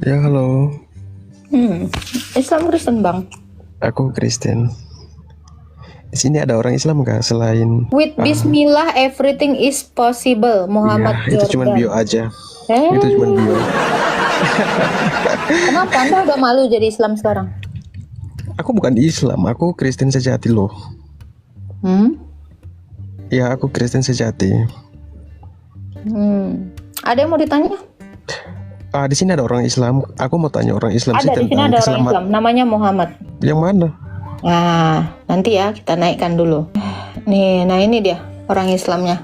Ya, halo. Islam Kristen bang. Aku Kristen. Di sini ada orang Islam nggak selain? With Bismillah everything is possible. Muhammad Iya, itu cuma bio Jordan. aja. Itu cuma bio. Kenapa Anda udah malu jadi Islam sekarang? Aku bukan Islam, aku Kristen sejati loh. Ya, aku Kristen sejati. Ada yang mau ditanya? Di sini ada orang Islam. Aku mau tanya orang Islam sih Ada di sini tentang ada orang keselamatan. Islam. Namanya Muhammad. Yang mana? Nah, nanti ya kita naikkan dulu. Nih, nah ini dia orang Islamnya.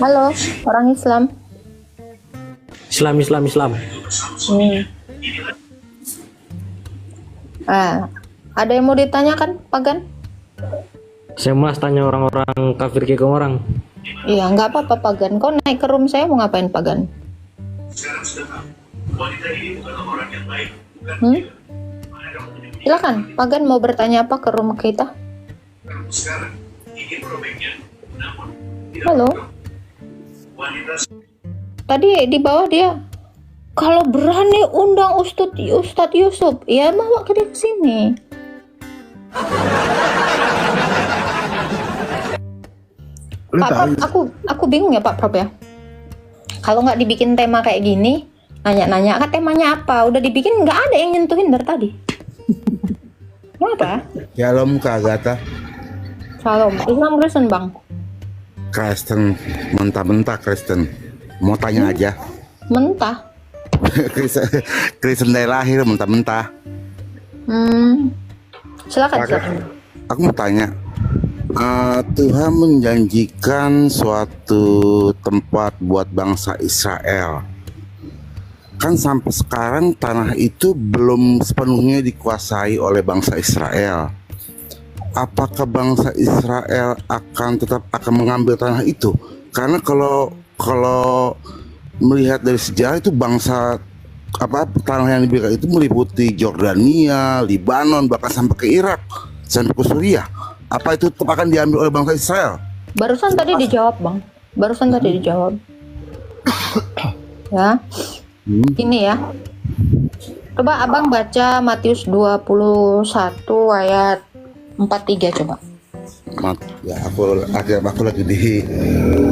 Halo, orang Islam. Islam. Ada yang mau ditanyakan, Pagan? Saya mas tanya orang-orang kafir ke orang. Iya, nggak apa-apa, Pagan. Kau naik ke room saya mau ngapain, Pagan? Silakan, Pagan mau bertanya apa ke room kita? Halo. Tadi di bawah dia. Kalau berani undang Ustadz Yusuf, ya bawa ke dia ke sini. Pak Prop, aku bingung ya Pak Prop ya. Kalau nggak dibikin tema kayak gini, nanya-nanya kan temanya apa, udah dibikin nggak ada yang nyentuhin dari tadi. Kenapa? Shalom Kak Agatha. Salam. Islam Kristen bang. Kristen, mentah-mentah Kristen. Mau tanya aja. Mentah. Kristen dari lahir mentah-mentah. Silakan. Aku mau tanya. Tuhan menjanjikan suatu tempat buat bangsa Israel. Kan sampai sekarang tanah itu belum sepenuhnya dikuasai oleh bangsa Israel. Apakah bangsa Israel akan mengambil tanah itu? Karena kalau melihat dari sejarah itu tanah yang diberikan itu meliputi Jordania, Libanon, bahkan sampai ke Irak, sampai ke Suriah. Apa itu tetap akan diambil oleh bangsa Israel? Barusan tadi dijawab bang. Ya. Ini ya. Coba abang baca Matius 21 ayat 43 coba. Ya aku lagi di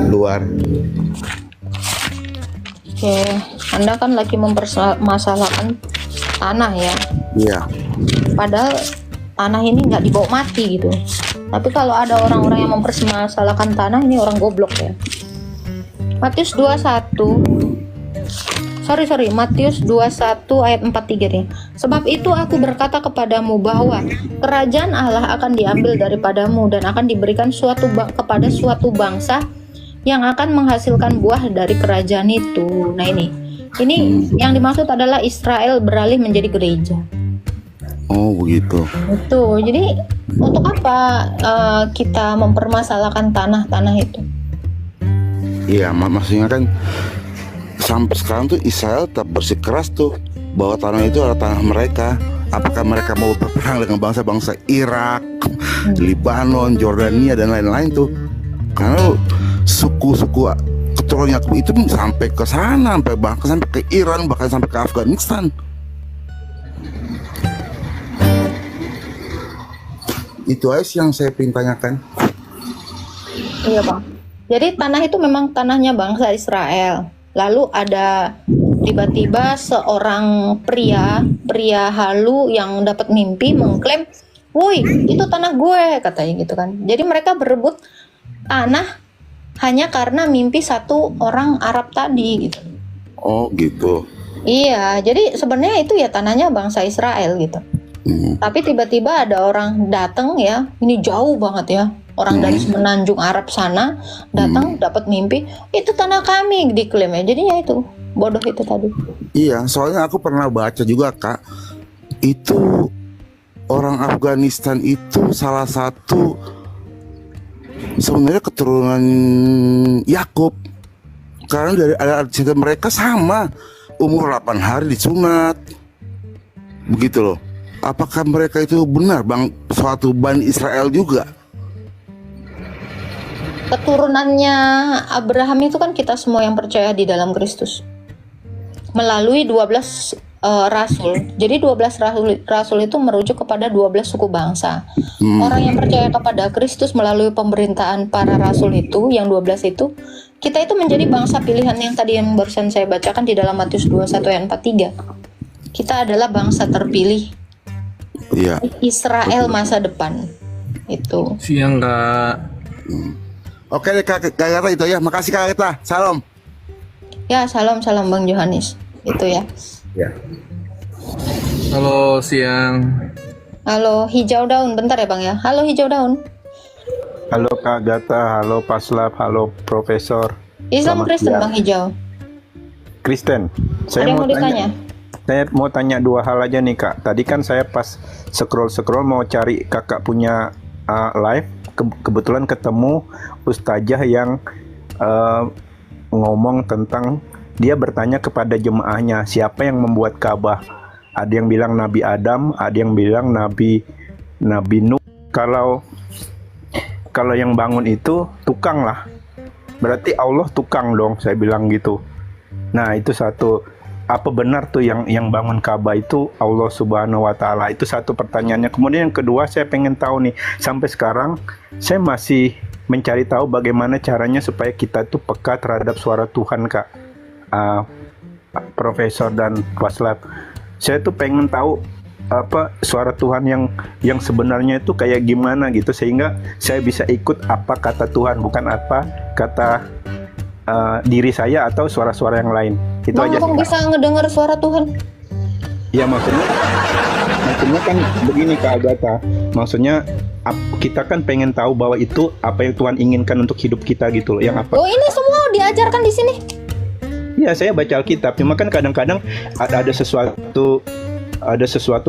luar. Oke, Anda kan lagi mempermasalahkan tanah ya. Iya. Padahal tanah ini nggak dibawa mati gitu. Tapi kalau ada orang-orang yang mempermasalahkan tanah, ini orang goblok ya. Matius 21 ayat 43 nih. Sebab itu aku berkata kepadamu bahwa kerajaan Allah akan diambil daripadamu dan akan diberikan kepada suatu bangsa yang akan menghasilkan buah dari kerajaan itu. Nah ini yang dimaksud adalah Israel beralih menjadi gereja. Oh begitu. Itu. Jadi untuk apa kita mempermasalahkan tanah-tanah itu? Iya, maksudnya kan sampai sekarang tuh Israel tetap bersikeras tuh bahwa tanah itu adalah tanah mereka. Apakah mereka mau berperang dengan bangsa-bangsa Irak, Libanon, Jordania dan lain-lain tuh? Karena suku-suku keturunan Yakub itu sampai ke sana, bahkan sampai ke Iran, bahkan sampai ke Afghanistan. Itu aja sih yang saya ingin tanyakan. Iya bang. Jadi tanah itu memang tanahnya bangsa Israel. Lalu ada tiba-tiba seorang pria halu yang dapat mimpi mengklaim, "Woi, itu tanah gue," katanya gitu kan. Jadi mereka berebut tanah hanya karena mimpi satu orang Arab tadi gitu. Oh gitu. Iya, jadi sebenarnya itu ya tanahnya bangsa Israel gitu. Tapi tiba-tiba ada orang datang ya, ini jauh banget ya, orang dari semenanjung Arab sana datang dapat mimpi, itu tanah kami diklaim ya. Jadinya itu bodoh itu tadi. Iya, soalnya aku pernah baca juga Kak, itu orang Afghanistan itu salah satu sebenarnya keturunan Yakub. Karena dari ada cerita mereka sama, umur 8 hari disunat. Begitu loh. Apakah mereka itu benar bang suatu Bani Israel juga? Keturunannya Abraham itu kan kita semua yang percaya di dalam Kristus. melalui 12 rasul. Jadi 12 rasul itu merujuk kepada 12 suku bangsa. Orang yang percaya kepada Kristus melalui pemerintahan para rasul itu, yang 12 itu, kita itu menjadi bangsa pilihan yang tadi yang barusan saya bacakan di dalam Matius 21 ayat 43. Kita adalah bangsa terpilih. Iya. Israel masa depan. Itu. Siang Kak. Oke deh Kak Agatha itu ya. Makasih Kak Agatha. Salam. Ya, salam Bang Yohanes. Itu ya. Ya. Halo siang. Halo hijau daun, bentar ya Bang ya. Halo hijau daun. Halo Kak Gata, halo Paslap, halo Profesor. Islam Selamat Kristen siang. Bang Hijau. Kristen. Ada yang mau ditanya? Saya mau tanya dua hal aja nih Kak. Tadi kan saya pas scroll mau cari Kakak punya live, kebetulan ketemu ustazah yang ngomong tentang dia bertanya kepada jemaahnya siapa yang membuat Ka'bah. Ada yang bilang Nabi Adam, ada yang bilang Nabi Nuh. Kalau yang bangun itu tukang lah. Berarti Allah tukang dong, saya bilang gitu. Nah, itu satu. Apa benar tuh yang bangun Ka'bah itu Allah Subhanahu wa taala? Itu satu pertanyaannya. Kemudian yang kedua, saya pengen tahu nih, sampai sekarang saya masih mencari tahu bagaimana caranya supaya kita tuh peka terhadap suara Tuhan, Kak. Profesor dan Waslab. Saya tuh pengen tahu apa suara Tuhan yang sebenarnya itu kayak gimana gitu, sehingga saya bisa ikut apa kata Tuhan, bukan apa kata diri saya atau suara-suara yang lain. Itu Bang, aja Abang sih, Kak. bisa ngedengar suara Tuhan? Ya maksudnya kan begini Kak Agatha. Maksudnya kita kan pengen tahu bahwa itu apa yang Tuhan inginkan untuk hidup kita gitu loh. Yang apa? Oh, ini semua diajarkan di sini. Ya, saya baca Alkitab, cuma kan kadang-kadang ada sesuatu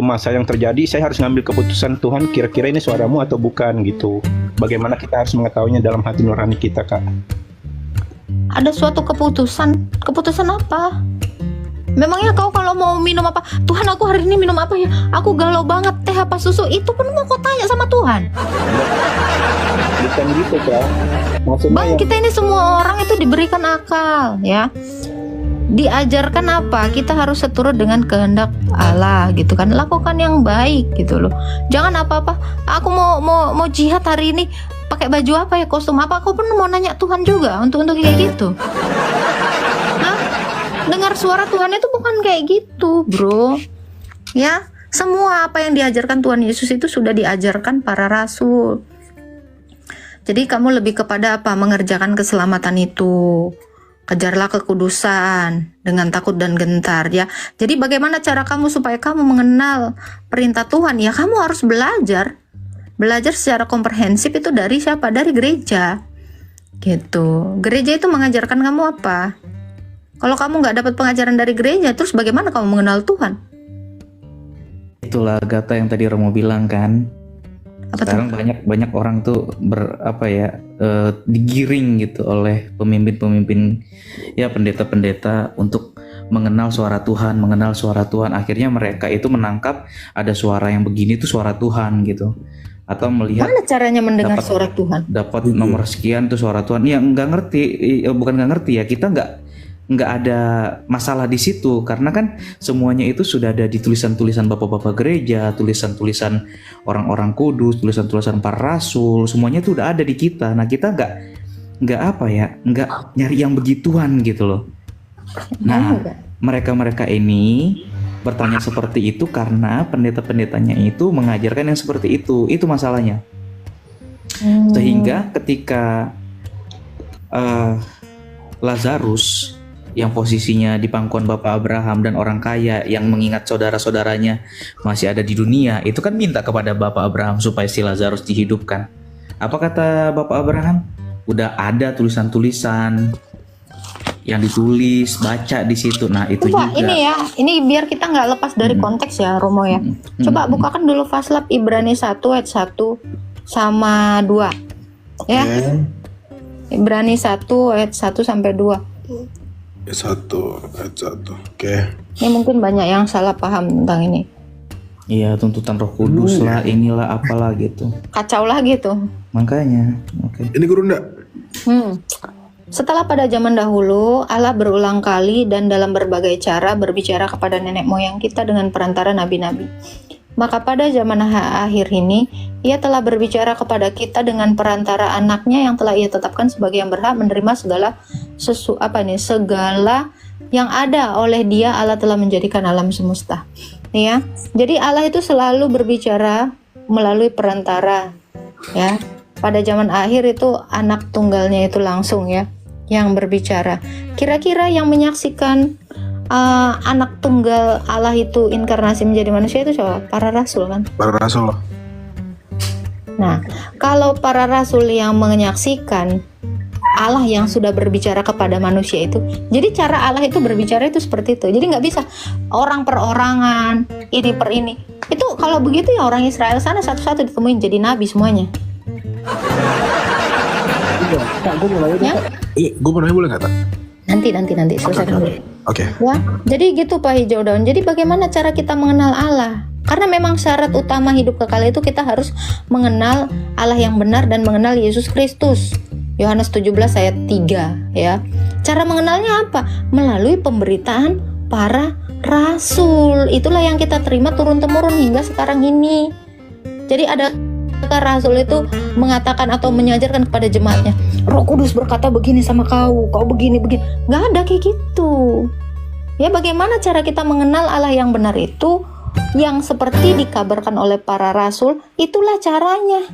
masa yang terjadi, saya harus ngambil keputusan, Tuhan kira-kira ini suaramu atau bukan gitu. Bagaimana kita harus mengetahuinya dalam hati nurani kita, Kak? Ada suatu keputusan. Keputusan apa? Memangnya kau kalau mau minum apa? Tuhan, aku hari ini minum apa ya? Aku galau banget, teh apa susu? Itu pun mau kau tanya sama Tuhan. Bukan gitu, Kak. Maksudnya Bang, kita ini semua orang itu diberikan akal, ya. Diajarkan apa? Kita harus seturut dengan kehendak Allah gitu kan. Lakukan yang baik gitu loh. Jangan apa-apa. Aku mau jihad hari ini. Pakai baju apa ya? Kostum apa? Aku pun mau nanya Tuhan juga untuk kayak gitu. Hah? Dengar suara Tuhan itu bukan kayak gitu, bro. Ya, semua apa yang diajarkan Tuhan Yesus itu sudah diajarkan para rasul. Jadi kamu lebih kepada apa? Mengerjakan keselamatan itu. Kejarlah kekudusan dengan takut dan gentar, ya. Jadi bagaimana cara kamu supaya kamu mengenal perintah Tuhan? Ya, kamu harus belajar. Belajar secara komprehensif itu dari siapa? Dari gereja. Gitu. Gereja itu mengajarkan kamu apa? Kalau kamu nggak dapat pengajaran dari gereja, terus bagaimana kamu mengenal Tuhan? Itulah Gata yang tadi Romo bilang kan. Apa Sekarang banyak orang tuh digiring gitu oleh pemimpin-pemimpin, ya pendeta-pendeta untuk mengenal suara Tuhan. Akhirnya mereka itu menangkap ada suara yang begini tuh suara Tuhan gitu, atau melihat Mana caranya mendengar dapat- suara Tuhan? dapat nomor sekian tuh suara Tuhan. Ya nggak ngerti, bukan nggak ngerti ya, kita nggak ada masalah di situ karena kan semuanya itu sudah ada di tulisan-tulisan bapak-bapak gereja, tulisan-tulisan orang-orang kudus, tulisan-tulisan para rasul, semuanya itu udah ada di kita. Nah, kita nggak nyari yang begituan gitu loh. Nah, mereka ini bertanya seperti itu karena pendeta-pendetanya itu mengajarkan yang seperti itu masalahnya. Sehingga ketika Lazarus yang posisinya di pangkuan Bapak Abraham dan orang kaya yang mengingat saudara-saudaranya masih ada di dunia, itu kan minta kepada Bapak Abraham supaya si Lazarus dihidupkan. Apa kata Bapak Abraham? Udah ada tulisan-tulisan yang ditulis, baca di situ. Nah, itu Coba juga. ini biar kita nggak lepas dari konteks ya, Romo ya. Coba bukakan dulu Faslab Ibrani 1 ayat 1 sama 2. Ya. Ibrani 1 ayat 1 sampai 2. ayat 1. Oke. Ini mungkin banyak yang salah paham tentang ini. Iya, tuntutan Roh Kudus lah, inilah apalah gitu. Kacau lah gitu. Makanya, oke. Ini guru enggak? Setelah pada zaman dahulu, Allah berulang kali dan dalam berbagai cara berbicara kepada nenek moyang kita dengan perantara nabi-nabi. Maka pada zaman akhir ini, Ia telah berbicara kepada kita dengan perantara anaknya yang telah Ia tetapkan sebagai yang berhak menerima segala segala yang ada oleh Dia. Allah telah menjadikan alam semesta. Ya, jadi Allah itu selalu berbicara melalui perantara. Ya, pada zaman akhir itu anak tunggalnya itu langsung ya yang berbicara. Kira-kira yang menyaksikan anak tunggal Allah itu inkarnasi menjadi manusia itu siapa? Para rasul kan? Para rasul loh. Nah, kalau para rasul yang menyaksikan Allah yang sudah berbicara kepada manusia itu, jadi cara Allah itu berbicara itu seperti itu. Jadi nggak bisa orang per orangan, ini per ini. Itu kalau begitu ya orang Israel sana satu-satu ditemuin jadi nabi semuanya. Kak, gue mau nanya Ya? gue mau nanya boleh nggak, Tak? Nanti selesaikan dulu. Oke. Ya, jadi gitu Pak Hijau Daun. Jadi bagaimana cara kita mengenal Allah? Karena memang syarat utama hidup kekal itu kita harus mengenal Allah yang benar dan mengenal Yesus Kristus. Yohanes 17 ayat 3 ya. Cara mengenalnya apa? Melalui pemberitaan para rasul. Itulah yang kita terima turun-temurun hingga sekarang ini. Jadi ada rasul itu mengatakan atau mengajarkan kepada jemaatnya, Roh Kudus berkata begini sama kau begini. Nggak ada kayak gitu. Ya, bagaimana cara kita mengenal Allah yang benar itu? Yang seperti dikabarkan oleh para rasul, itulah caranya.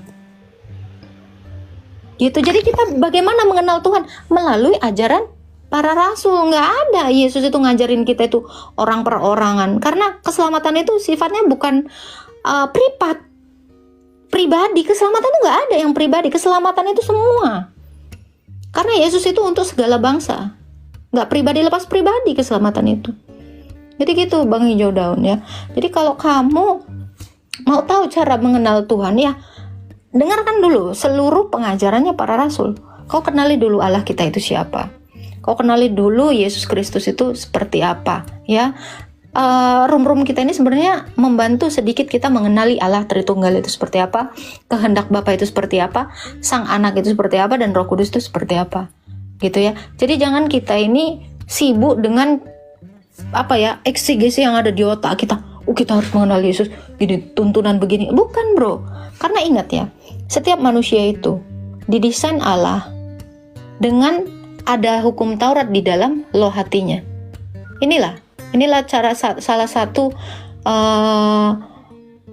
Gitu. Jadi kita bagaimana mengenal Tuhan? Melalui ajaran para rasul. Nggak ada Yesus itu ngajarin kita itu orang per orangan. Karena keselamatan itu sifatnya bukan pribadi. Keselamatan itu nggak ada yang pribadi. Keselamatan itu semua. Karena Yesus itu untuk segala bangsa. Nggak pribadi lepas pribadi keselamatan itu. Jadi gitu Bang Hijau Daun ya. Jadi kalau kamu mau tahu cara mengenal Tuhan ya, dengarkan dulu seluruh pengajarannya para rasul. Kau kenali dulu Allah kita itu siapa. Kau kenali dulu Yesus Kristus itu seperti apa ya. Rum kita ini sebenarnya membantu sedikit kita mengenali Allah Tritunggal itu seperti apa, kehendak Bapa itu seperti apa, Sang Anak itu seperti apa, dan Roh Kudus itu seperti apa, gitu ya. Jadi jangan kita ini sibuk dengan eksegesi yang ada di otak kita. Kita harus mengenal Yesus, gini tuntunan begini. Bukan bro, karena ingat ya, setiap manusia itu didesain Allah dengan ada hukum Taurat di dalam loh hatinya. Inilah cara salah satu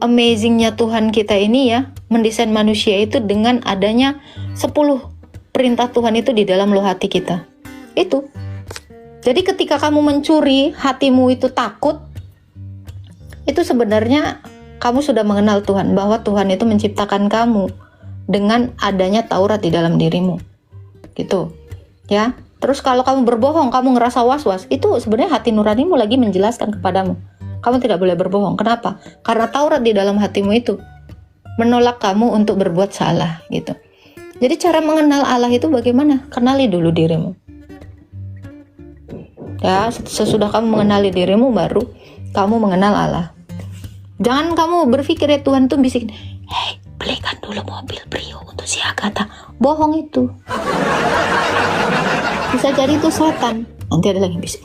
amazingnya Tuhan kita ini ya, mendesain manusia itu dengan adanya 10 perintah Tuhan itu di dalam loh hati kita. Itu. Jadi ketika kamu mencuri, hatimu itu takut, itu sebenarnya kamu sudah mengenal Tuhan, bahwa Tuhan itu menciptakan kamu dengan adanya Taurat di dalam dirimu. Gitu. Ya. Terus kalau kamu berbohong, kamu ngerasa was-was, itu sebenarnya hati nuranimu lagi menjelaskan kepadamu. Kamu tidak boleh berbohong. Kenapa? Karena Taurat di dalam hatimu itu menolak kamu untuk berbuat salah gitu. Jadi cara mengenal Allah itu bagaimana? Kenali dulu dirimu. Ya, sesudah kamu mengenali dirimu baru kamu mengenal Allah. Jangan kamu berpikir ya Tuhan tuh bisikin, "Hei, belikan dulu mobil Brio untuk si Agatha." Bohong itu. Bisa jadi itu setan. Nanti ada lagi yang bisa,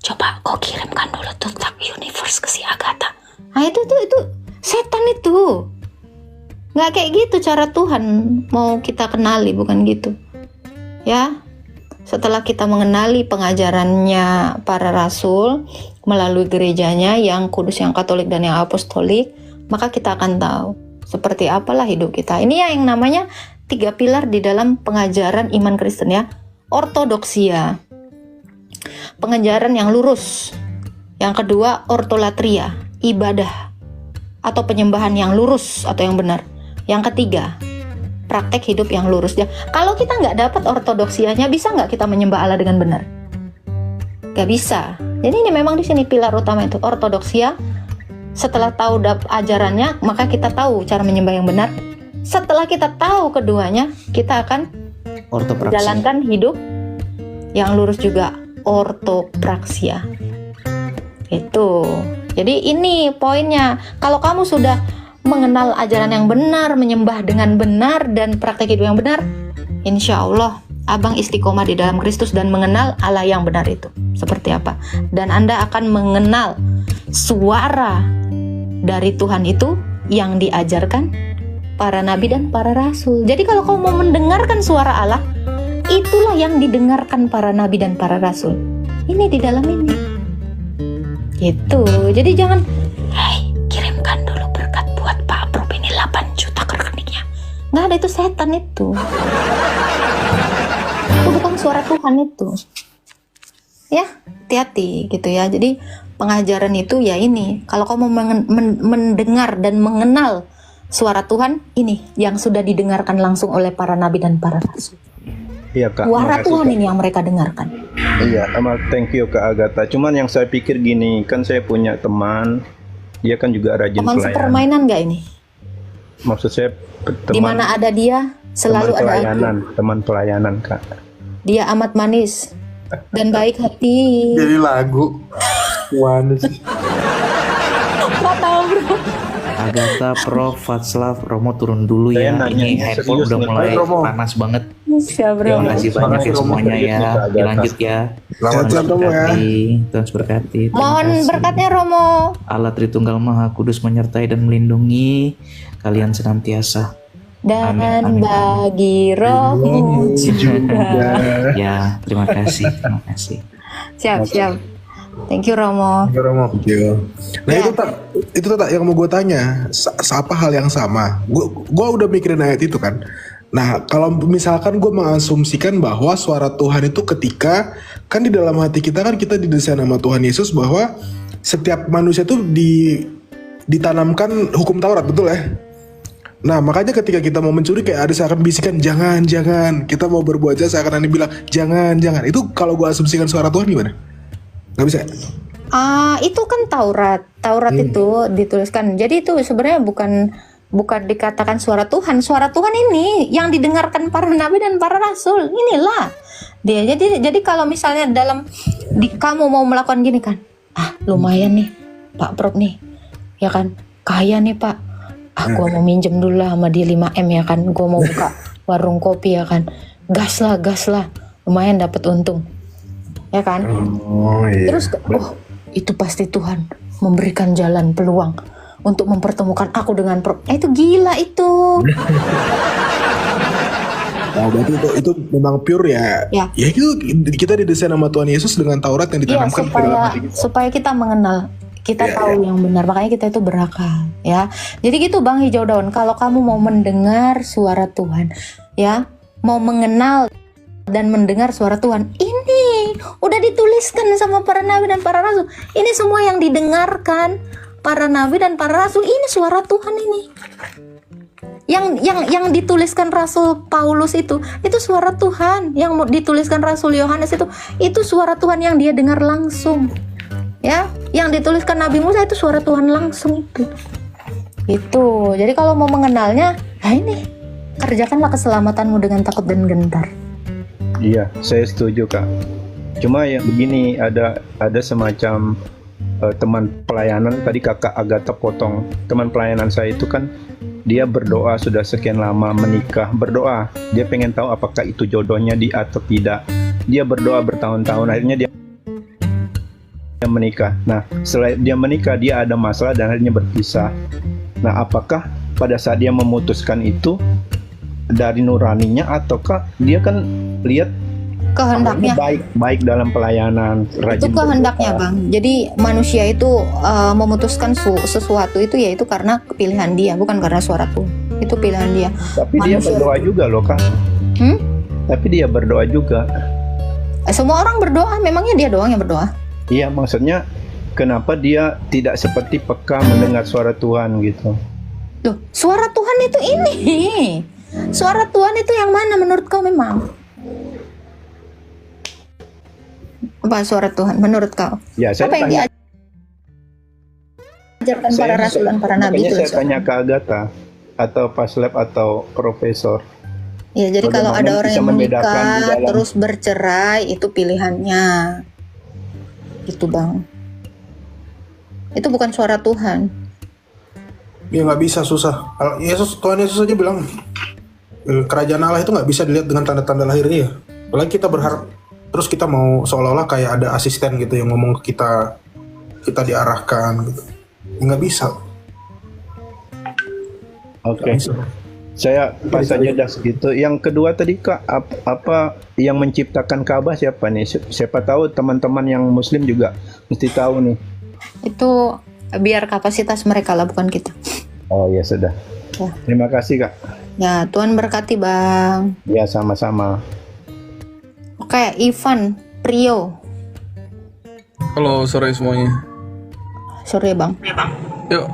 "Coba kau kirimkan dulu tuh tab universe ke si Agatha." Nah itu setan itu. Nggak kayak gitu cara Tuhan mau kita kenali, bukan gitu. Ya, setelah kita mengenali pengajarannya para rasul melalui gerejanya yang kudus, yang katolik, dan yang apostolik, maka kita akan tahu seperti apalah hidup kita. Ini ya yang namanya 3 pilar di dalam pengajaran iman Kristen ya. Ortodoksia, pengajaran yang lurus. Yang kedua, ortolatria, ibadah atau penyembahan yang lurus atau yang benar. Yang ketiga, praktek hidup yang lurus. Ya, kalau kita nggak dapat ortodoksianya, bisa nggak kita menyembah Allah dengan benar? Nggak bisa. Jadi ini memang di sini pilar utama itu, ortodoksia. Setelah tahu ajarannya, maka kita tahu cara menyembah yang benar. Setelah kita tahu keduanya, kita akan Ortopraksi. jalankan hidup yang lurus juga, ortopraksia. Itu. Jadi ini poinnya. Kalau kamu sudah mengenal ajaran yang benar, menyembah dengan benar, dan praktek hidup yang benar, insya Allah abang istiqomah di dalam Kristus dan mengenal Allah yang benar itu seperti apa. Dan Anda akan mengenal suara dari Tuhan itu yang diajarkan para nabi dan para rasul. Jadi kalau kau mau mendengarkan suara Allah, itulah yang didengarkan para nabi dan para rasul. Ini di dalam ini. Gitu. Jadi jangan, "Hei, kirimkan dulu berkat buat Pak Prof ini 8 juta ke rekeningnya." Nggak ada, itu setan itu. Itu bukan suara Tuhan itu. Ya, hati-hati gitu ya. Jadi pengajaran itu ya ini. Kalau kamu mendengar dan mengenal suara Tuhan, ini yang sudah didengarkan langsung oleh para nabi dan para rasul. Iya Kak. Suara makasih, Tuhan Kak. ini yang mereka dengarkan. Iya, thank you Kak Agatha. Cuman yang saya pikir gini, kan saya punya teman, dia kan juga rajin Teman pelayanan. sepermainan nggak ini? Maksud saya Di mana ada dia, selalu ada aku. teman pelayanan Kak. Dia amat manis dan baik hati. Jadi lagu. Mana sih? Nggak tahu bro. Agatha, Prof, Fatslav, Romo turun dulu Saya ya. nanya, Ini handphone serius udah nih, mulai Romo. panas banget. Siap bro. Terima kasih banyak ya semuanya ya. Dilanjut ya. Selamat siang Romo ya. Tuhan berkati. Terima Mohon kasih. berkatnya Romo. Allah Tritunggal Maha Kudus menyertai dan melindungi kalian senantiasa. Dan Amin, amin. bagi rohmu juga. Ya, terima kasih. Terima kasih. Siap. Thank you Romo. Ya, Romo. Nah Ya. itu tak yang mau gue tanya. Apa hal yang sama? Gue udah mikirin ayat itu kan. Nah kalau misalkan gue mengasumsikan bahwa suara Tuhan itu ketika kan di dalam hati kita kan kita didesain sama Tuhan Yesus bahwa setiap manusia tuh ditanamkan hukum Taurat, betul ya? Nah makanya ketika kita mau mencuri kayak ada seakan bisikan jangan, kita mau berbuat jahat seakan ada bilang jangan. Itu kalau gue asumsikan suara Tuhan gimana? Gak bisa. Itu kan Taurat itu dituliskan. Jadi itu sebenarnya bukan dikatakan suara Tuhan. Suara Tuhan ini yang didengarkan para nabi dan para rasul. Inilah dia. Jadi kalau misalnya kamu mau melakukan gini kan, lumayan nih Pak Prof nih, ya kan, kaya nih Pak. Gua mau minjem dulu lah sama dia 5M ya kan. Gua mau buka warung kopi ya kan. Gas lah. Lumayan dapat untung. Ya kan? Oh iya. Terus itu pasti Tuhan memberikan jalan peluang untuk mempertemukan aku dengan itu gila itu. Nah, berarti itu memang pure ya. Ya. Ya itu kita didesain sama Tuhan Yesus dengan Taurat yang Iya, ditanamkan ke dalam hati kita. supaya kita mengenal, kita Ya, tahu yang benar, makanya kita itu berakal, ya. Jadi gitu Bang Hijau Daun, kalau kamu mau mendengar suara Tuhan, ya, mau mengenal dan mendengar suara Tuhan, ini udah dituliskan sama para nabi dan para rasul. Ini semua yang didengarkan para nabi dan para rasul, ini suara Tuhan ini. Yang dituliskan Rasul Paulus itu suara Tuhan. Yang dituliskan Rasul Yohanes itu suara Tuhan yang dia dengar langsung. Ya, yang dituliskan Nabi Musa itu suara Tuhan langsung itu. Itu. Jadi kalau mau mengenalnya, ini kerjakanlah keselamatanmu dengan takut dan gentar. Iya, saya setuju Kak. Cuma ya begini, ada semacam teman pelayanan, tadi Kakak Agatha potong. Teman pelayanan saya itu kan dia berdoa sudah sekian lama menikah, berdoa. Dia pengen tahu apakah itu jodohnya dia atau tidak. Dia berdoa bertahun-tahun, akhirnya dia menikah. Nah, setelah dia menikah dia ada masalah dan akhirnya berpisah. Nah, apakah pada saat dia memutuskan itu dari nuraninya ataukah dia kan lihat Kehendaknya. baik dalam pelayanan, Itu rajin kehendaknya berdoa. Bang. Jadi manusia itu memutuskan sesuatu itu yaitu karena pilihan dia, bukan karena suara Tuhan. Itu pilihan dia. Tapi dia Manusia- berdoa juga loh Kak. Tapi dia berdoa juga. Semua orang berdoa, memangnya dia doang yang berdoa? Iya, maksudnya kenapa dia tidak seperti peka mendengar suara Tuhan gitu. Loh, suara Tuhan itu ini. Suara Tuhan itu yang mana menurut kau memang? Apa suara Tuhan menurut kau? Ya, saya Apa yang tanya. diajarkan para rasul dan para nabi Makanya itu? saya tanya ke Agatha atau Paslab atau Profesor. Ya, jadi kalau Bagaimana ada orang bisa yang membedakan di menikah dalam- terus bercerai, itu pilihannya. Gitu Bang. Itu bukan suara Tuhan. Ya nggak bisa, susah. Tuhan Yesus aja bilang kerajaan Allah itu nggak bisa dilihat dengan tanda-tanda lahir dia. Apalagi kita berharap terus kita mau seolah-olah kayak ada asisten gitu yang ngomong ke kita, kita diarahkan gitu. Nggak bisa. Oke. Saya pas saja dah segitu. Yang kedua tadi Kak, apa yang menciptakan Ka'bah siapa nih? Siapa tahu teman-teman yang Muslim juga mesti tahu nih. Itu biar kapasitas mereka lah, bukan kita. Oh ya sudah. Ya. Terima kasih Kak. Ya, Tuhan berkati Bang. Ya sama-sama. Oke, Ivan Prio. Halo sore semuanya. Sore Bang. Yuk,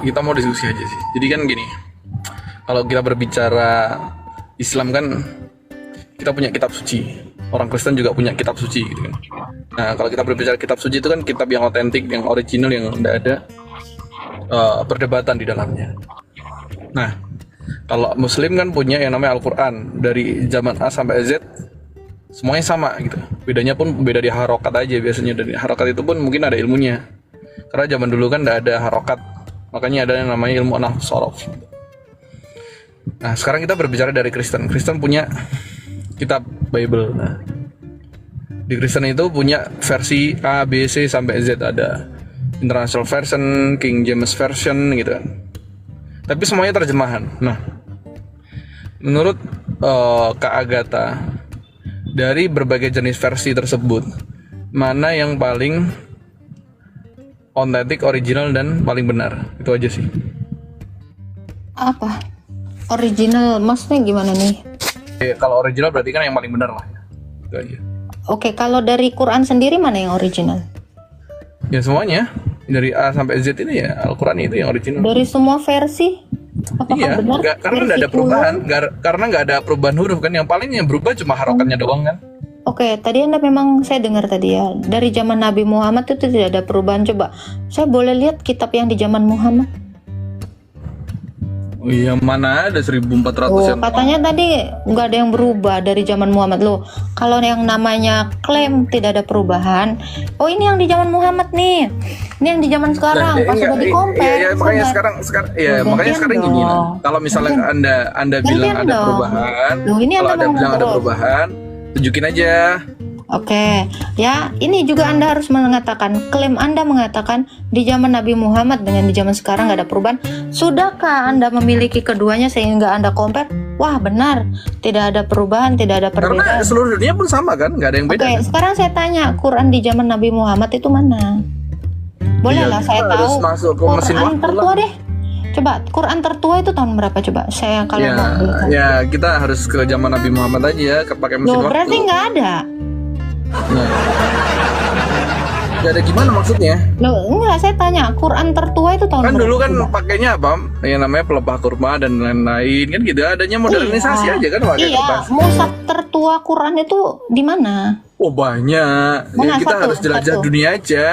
kita mau diskusi aja sih. Jadi kan gini, kalau kita berbicara Islam kan kita punya kitab suci. Orang Kristen juga punya kitab suci gitu kan. Nah, kalau kita berbicara kitab suci itu kan kitab yang otentik, yang original, yang tidak ada perdebatan di dalamnya. Nah, kalau Muslim kan punya yang namanya Al-Quran. Dari zaman A sampai Z semuanya sama gitu. Bedanya pun beda di harokat aja biasanya. Dari harokat itu pun mungkin ada ilmunya. Karena zaman dulu kan tidak ada harokat. Makanya ada yang namanya ilmu nahwu sorof. Nah, sekarang kita berbicara dari Kristen. Kristen punya kitab Bible. Nah, di Kristen itu punya versi A, B, C sampai Z. Ada International Version, King James Version gitu kan. Tapi semuanya terjemahan. Nah, menurut Kak Agatha, dari berbagai jenis versi tersebut, mana yang paling otentik, original, dan paling benar? Itu aja sih. Apa? Original maksudnya gimana nih? Kalau original berarti kan yang paling benar lah. Itu aja. Oke, kalau dari Quran sendiri mana yang original? Ya semuanya. Dari A sampai Z ini ya Al-Quran itu yang original. Dari semua versi? Apakah Iya, benar? karena nggak ada perubahan, karena nggak ada perubahan huruf kan. Yang paling yang berubah cuma harokatnya doang kan. Oke, tadi Anda memang saya dengar tadi ya, dari zaman Nabi Muhammad itu tidak ada perubahan. Coba, saya boleh lihat kitab yang di zaman Muhammad? Oh iya, mana ada 1400 Oh, yang katanya tadi nggak ada yang berubah dari zaman Muhammad loh. Kalau yang namanya klaim tidak ada perubahan, oh ini yang di zaman Muhammad nih, ini yang di zaman sekarang. Pas sudah di-compare, Iya, makanya sekarang Ya, makanya gantian sekarang gini lah. dong. Kalau misalnya Anda bilang Gantian ada dong. perubahan, Loh, ini kalau Anda Anda ngomong bilang ada terus. perubahan, tunjukin aja. Oke, ya ini juga Anda harus mengatakan, klaim Anda mengatakan di zaman Nabi Muhammad dengan di zaman sekarang nggak ada perubahan. Sudahkah Anda memiliki keduanya sehingga Anda compare? Wah benar, tidak ada perubahan, tidak ada Karena perbedaan. seluruh dunia pun sama kan, nggak ada yang beda. Oke, kan? sekarang saya tanya, Quran di zaman Nabi Muhammad itu mana? Boleh Iya, lah saya kita harus tahu. masuk ke mesin Quran waktu tertua lah. deh. Coba, Quran tertua itu tahun berapa coba? Saya kalau Ya, mau berikan. ya kita harus ke zaman Nabi Muhammad aja ya, pakai mesin Loh, waktu. berarti nggak ada. Nggak ada gimana maksudnya? Loh, enggak, saya tanya, Quran tertua itu tahun Kan berapa? dulu kan coba? pakainya apa? Yang namanya pelepah kurma dan lain-lain kan gitu. Adanya modernisasi Iya. aja kan pakai Iya, kertas. mushaf tertua Quran itu di mana? Oh banyak. Mana? Ya, kita Satu, harus jelajah satu. dunia aja.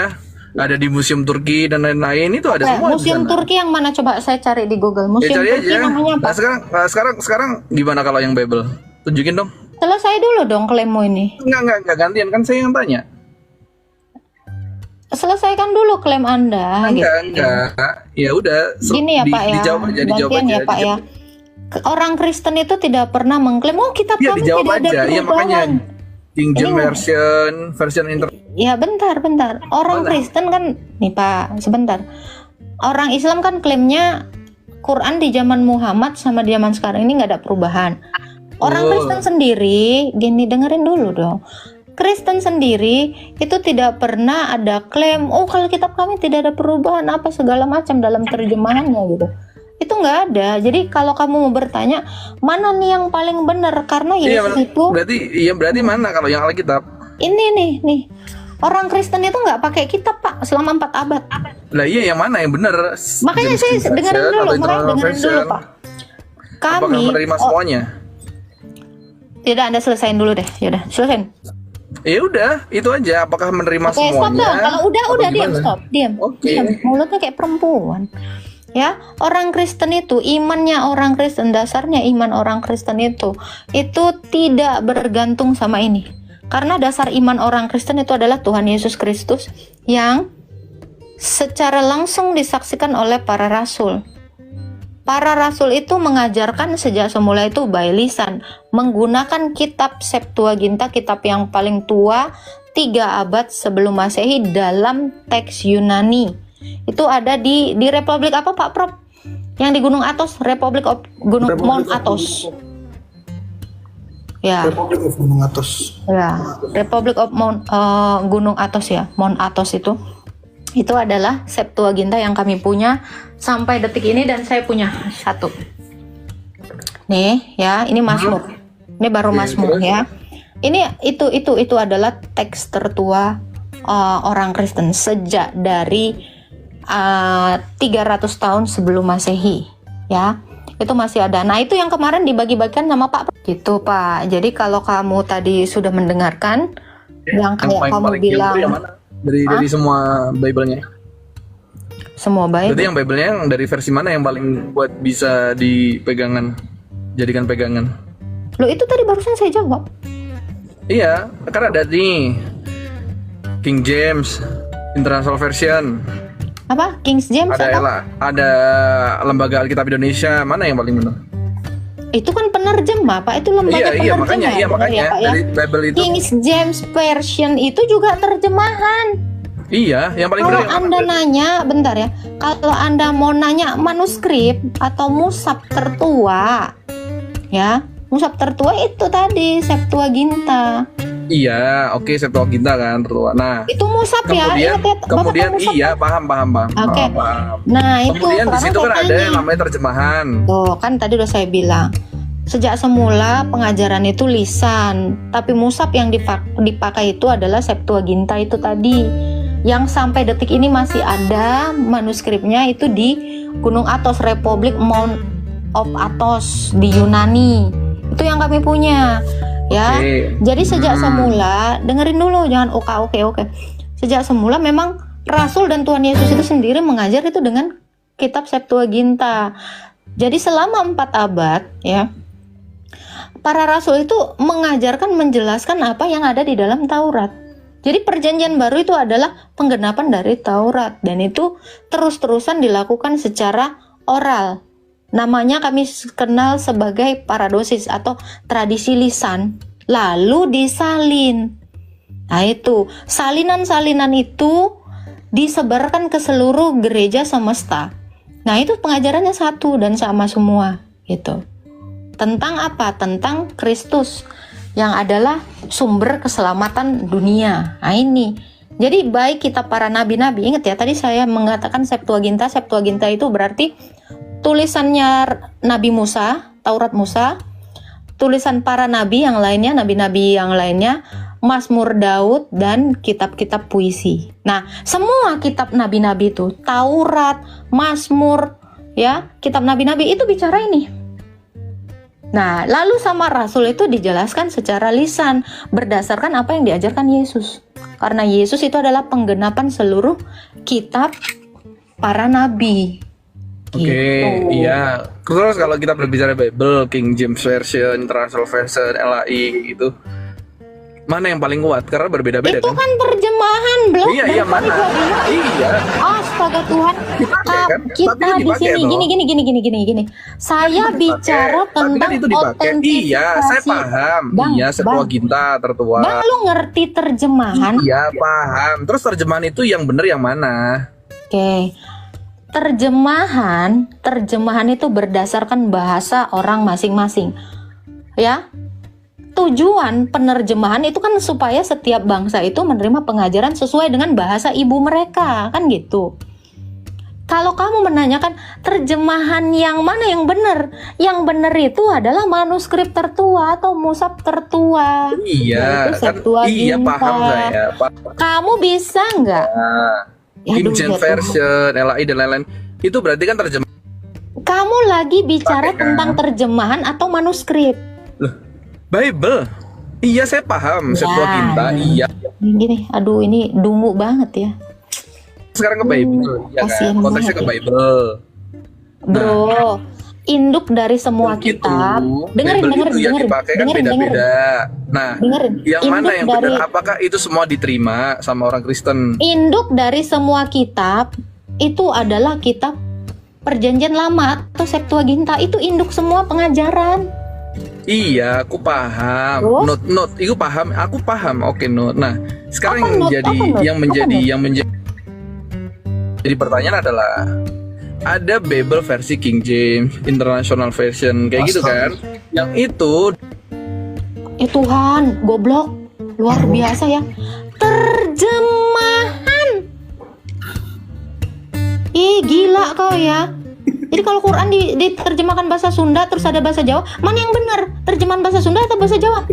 Ada di museum Turki dan lain-lain itu ada Oke, semua. di Museum sana. Turki yang mana coba saya cari di Google. Ya Museum cari Turki aja. namanya apa? Nah sekarang gimana kalau yang Bible? Tunjukin dong. Selesai dulu dong klaimmu ini. Enggak gantian kan saya yang tanya. Selesaikan dulu klaim Anda gitu. Enggak. Ya udah. Gini ya Pak ya. Dijawab aja, dijawab Gantian aja. ya Pak ya. Orang Kristen itu tidak pernah mengklaim, oh kitab Iya kami dijawab tidak ada aja. Iya makanya perubahan. King James Ini- version inter. Ya bentar. Orang Mana? Kristen kan, nih Pak, sebentar. Orang Islam kan klaimnya Quran di zaman Muhammad sama di zaman sekarang ini nggak ada perubahan. Orang Oh. Kristen sendiri, gini dengerin dulu dong. Kristen sendiri itu tidak pernah ada klaim, oh kalau kitab kami tidak ada perubahan apa segala macam dalam terjemahannya gitu. Itu nggak ada. Jadi kalau kamu mau bertanya mana nih yang paling benar, karena Iya Yesus itu berarti mana kalau yang Alkitab? ini nih. Orang Kristen itu nggak pakai kitab Pak selama 4 abad. Lah iya yang mana yang benar? Makanya James saya King dengerin version dulu, atau makanya International dengerin dulu version? Pak. Apakah Kami menerima semuanya? tidak, Anda selesain dulu deh. Yaudah, selesain. Ya udah, itu aja. Apakah menerima Oke, stop semuanya? dong. Kalau udah Apa diam, gimana? stop, diam. Oke. Diam. Mulutnya kayak perempuan. Ya, orang Kristen itu, imannya orang Kristen, dasarnya iman orang Kristen itu tidak bergantung sama ini. Karena dasar iman orang Kristen itu adalah Tuhan Yesus Kristus yang secara langsung disaksikan oleh para rasul. Para rasul itu mengajarkan sejak semula itu by lisan, menggunakan kitab Septuaginta, kitab yang paling tua 3 abad sebelum Masehi dalam teks Yunani. Itu ada di Republik apa Pak Prof? Yang di Gunung Athos, Republic of Mount Athos. Ya. Republic of Gunung Athos. Ya, Republic of Gunung Athos ya, Mount Athos itu. Itu adalah Septuaginta yang kami punya sampai detik ini, dan saya punya 1. Nih ya, ini Mazmur. Ini baru Mazmur ya. Ini itu adalah teks tertua orang Kristen sejak dari 300 tahun sebelum Masehi ya. Itu masih ada. Nah, itu yang kemarin dibagi-bagikan sama Pak gitu, Pak. Jadi kalau kamu tadi sudah mendengarkan yang kayak kamu bilang yang mana? Dari semua Bible-nya. Semua Bible. Berarti yang Bible-nya yang dari versi mana yang paling buat bisa dipegangan, jadikan pegangan? Loh, itu tadi barusan saya jawab. Iya, kan ada nih King James, International Version. Apa? King James Ada ada Lembaga Alkitab Indonesia, mana yang paling benar? Itu kan penerjemah, Pak. Itu lembaga Iya, penerjemah. makanya ya, Pak, ya? dari Bible itu. King James Version itu juga terjemahan. Iya, yang paling Kalau benar yang Anda mana? nanya, bentar ya. Kalau Anda mau nanya manuskrip atau musab tertua, ya, musab tertua itu tadi Septuaginta. Iya, oke, Septuaginta kan tertua. Nah, Itu musab ya. kemudian, Ingat ya, Bapak kemudian tahu musab iya, kan? paham. Oke. Paham. Nah, itu Kemudian di sekarang situ kan saya ada tanya. yang namanya terjemahan. Tuh, kan tadi udah saya bilang. Sejak semula pengajaran itu lisan, tapi musab yang dipakai itu adalah Septuaginta itu tadi. Yang sampai detik ini masih ada manuskripnya itu di Gunung Athos, Republic Mount of Athos di Yunani. Itu yang kami punya. Ya. Oke. Jadi sejak semula, dengerin dulu, jangan oke. Sejak semula memang Rasul dan Tuhan Yesus itu sendiri mengajar itu dengan kitab Septuaginta. Jadi selama 4 abad ya, para rasul itu mengajarkan, menjelaskan apa yang ada di dalam Taurat. Jadi perjanjian baru itu adalah penggenapan dari Taurat, dan itu terus-terusan dilakukan secara oral. Namanya kami kenal sebagai paradosis atau tradisi lisan, lalu disalin. Nah, itu salinan-salinan itu disebarkan ke seluruh gereja semesta. Nah, itu pengajarannya satu dan sama semua gitu. Tentang apa? Tentang Kristus yang adalah sumber keselamatan dunia. Nah, ini. Jadi baik kitab para nabi-nabi, ingat ya tadi saya mengatakan Septuaginta. Septuaginta itu berarti tulisannya Nabi Musa, Taurat Musa, tulisan para nabi yang lainnya, nabi-nabi yang lainnya, Mazmur Daud, dan kitab-kitab puisi. Nah, semua kitab nabi-nabi itu, Taurat, Mazmur, ya, kitab nabi-nabi itu bicara ini. Nah, lalu sama Rasul itu dijelaskan secara lisan berdasarkan apa yang diajarkan Yesus. Karena Yesus itu adalah penggenapan seluruh kitab para nabi. Oke, Gitu. iya. Terus kalau kita berbicara Bible, King James Version, International Version, LAI gitu, mana yang paling kuat? Karena berbeda-beda Itu kan terjemahan, belum? Iya, Dan iya, tadi mana? gua bilang, Iya. astaga Tuhan, Dipakai kan? kita Tapi kan di dipakai, sini loh. gini. Saya bicara Tapi tentang kan itu dipakai. Iya, saya paham. Bang, Iya, Septuaginta tertua. Bang, lu ngerti terjemahan? Iya, paham. Terus terjemahan itu yang benar yang mana? Oke. Terjemahan itu berdasarkan bahasa orang masing-masing. Ya. Tujuan penerjemahan itu kan supaya setiap bangsa itu menerima pengajaran sesuai dengan bahasa ibu mereka, kan gitu. Kalau kamu menanyakan terjemahan yang mana yang benar? Yang benar itu adalah manuskrip tertua atau musab tertua. Iya, Yaitu kan Septuaginta. iya paham saya. Kamu bisa nggak? Nah, King Aduh, James ya Tuhan. Version, LAI dan lain-lain. Itu berarti kan terjemahan. Kamu lagi bicara Pakai, kan? tentang terjemahan atau manuskrip? Bible. Iya, saya paham. Ya. Septuaginta, iya. Gini, aduh ini dungu banget ya. Sekarang ke Bible, ya kasihan kan? Konteksnya ke banget Bible. Bro, induk dari semua Begitu. kitab. Dengerin, Bible dengerin, itu yang dengerin, dipakai kan dengerin, beda-beda. Nah, dengerin. yang mana Induk yang dari benar? Apakah itu semua diterima sama orang Kristen? induk dari semua kitab itu adalah kitab Perjanjian Lama atau Septuaginta itu induk semua pengajaran. Iya, aku paham. Terus? Not, itu paham. Aku paham. Oke, not. Nah, sekarang Apa not? Apa not? yang Apa menjadi jadi pertanyaan adalah ada Bible versi King James, International Version kayak gitu kan? Yang itu Tuhan, goblok, luar biasa ya. Terjemahan. Ih, gila kau ya. Jadi kalau Quran diterjemahkan bahasa Sunda terus ada bahasa Jawa, mana yang benar? Terjemahan bahasa Sunda atau bahasa Jawa?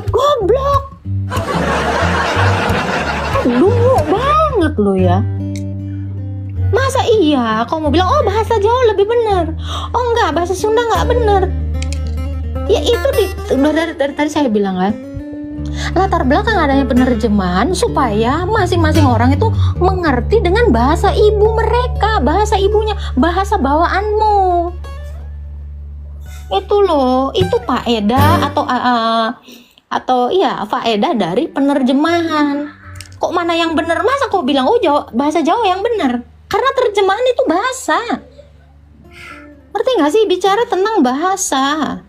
Goblok. Dungu banget lo ya. Masa iya kau mau bilang oh bahasa Jawa lebih benar? Oh enggak, bahasa Sunda enggak benar. Ya itu udah dari tadi saya bilang kan. Latar belakang adanya penerjemahan supaya masing-masing orang itu mengerti dengan bahasa ibu mereka, bahasa ibunya, bahasa bawaanmu. Itu loh, itu faedah atau iya faedah dari penerjemahan. Kok mana yang benar? Masa kok bilang oh bahasa Jawa yang benar? Karena terjemahan itu bahasa. Ngerti nggak sih, bicara tentang bahasa.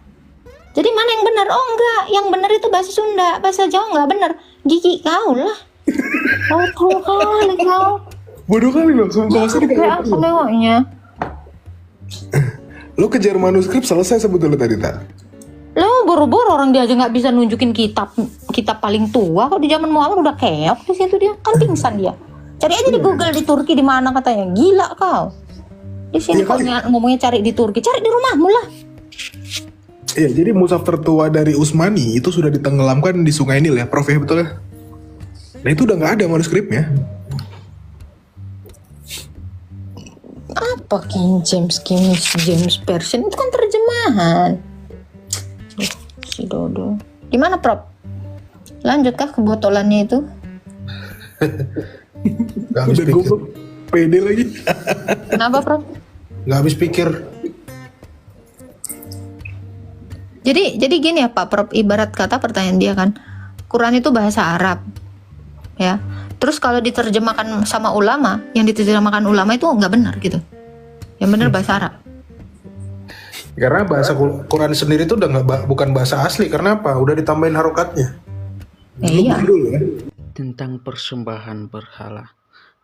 Jadi mana yang benar? Oh enggak, yang benar itu bahasa Sunda, bahasa Jawa nggak benar. Gigi kau lah. Oh kali kau. Bodoh kali lo, sumpah sih Kayak apa lewatnya? Lo kejar manuskrip selesai sebetulnya tadi tak? Lo boro-boro orang dia aja nggak bisa nunjukin kitab paling tua. Kok di zaman Muhammad udah keok di situ dia, kan pingsan dia. Cari aja di Google di Turki di mana katanya. Gila kau. Di sini kok ngomongnya cari di Turki, cari di rumahmu lah. Iya, jadi mushaf tertua dari Utsmani itu sudah ditenggelamkan di Sungai Nil ya, Prof ya, betul ya? Nah itu udah nggak ada manuskripnya. Apa King James Version itu kan terjemahan. Si Dodo. Gimana Prof? Lanjutkah kebotolannya itu? Gak habis Udah pikir. goblok, pede lagi. Kenapa Prof? Gak habis pikir. Jadi gini ya Pak Prof, ibarat kata pertanyaan dia kan, Quran itu bahasa Arab, ya. Terus kalau diterjemahkan sama ulama, yang diterjemahkan ulama itu nggak benar gitu. Yang benar bahasa Arab. Karena bahasa Quran sendiri itu udah bukan bahasa asli. Karena apa? Udah ditambahin harokatnya. Iya. Tentang persembahan berhala,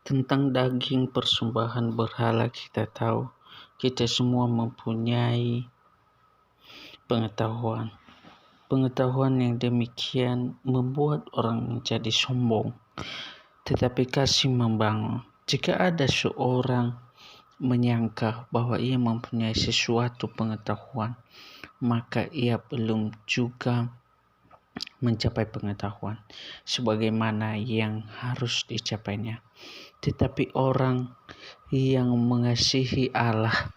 tentang daging persembahan berhala, kita tahu, kita semua mempunyai pengetahuan yang demikian membuat orang menjadi sombong, tetapi kasih membangun. Jika ada seorang menyangka bahwa ia mempunyai sesuatu pengetahuan, maka ia belum juga mencapai pengetahuan sebagaimana yang harus dicapainya. Tetapi orang yang mengasihi Allah,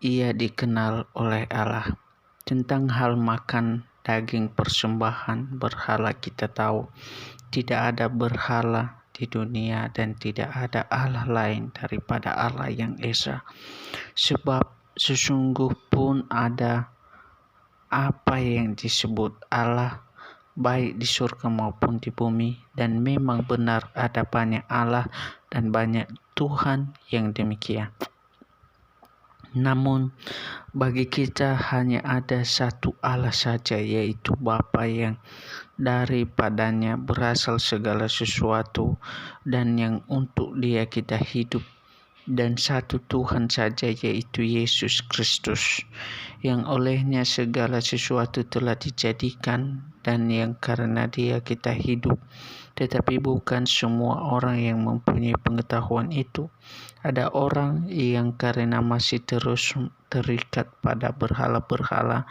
ia dikenal oleh Allah. Tentang hal makan daging persembahan berhala, kita tahu tidak ada berhala di dunia dan tidak ada Allah lain daripada Allah yang Esa. Sebab sesungguh pun ada apa yang disebut Allah baik di surga maupun di bumi, dan memang benar ada banyak Allah dan banyak Tuhan yang demikian. Namun bagi kita hanya ada satu Allah saja, yaitu Bapa yang daripadanya berasal segala sesuatu dan yang untuk Dia kita hidup, dan satu Tuhan saja, yaitu Yesus Kristus, yang olehnya segala sesuatu telah dijadikan dan yang karena Dia kita hidup. Tetapi bukan semua orang yang mempunyai pengetahuan itu. Ada orang yang karena masih terus terikat pada berhala-berhala,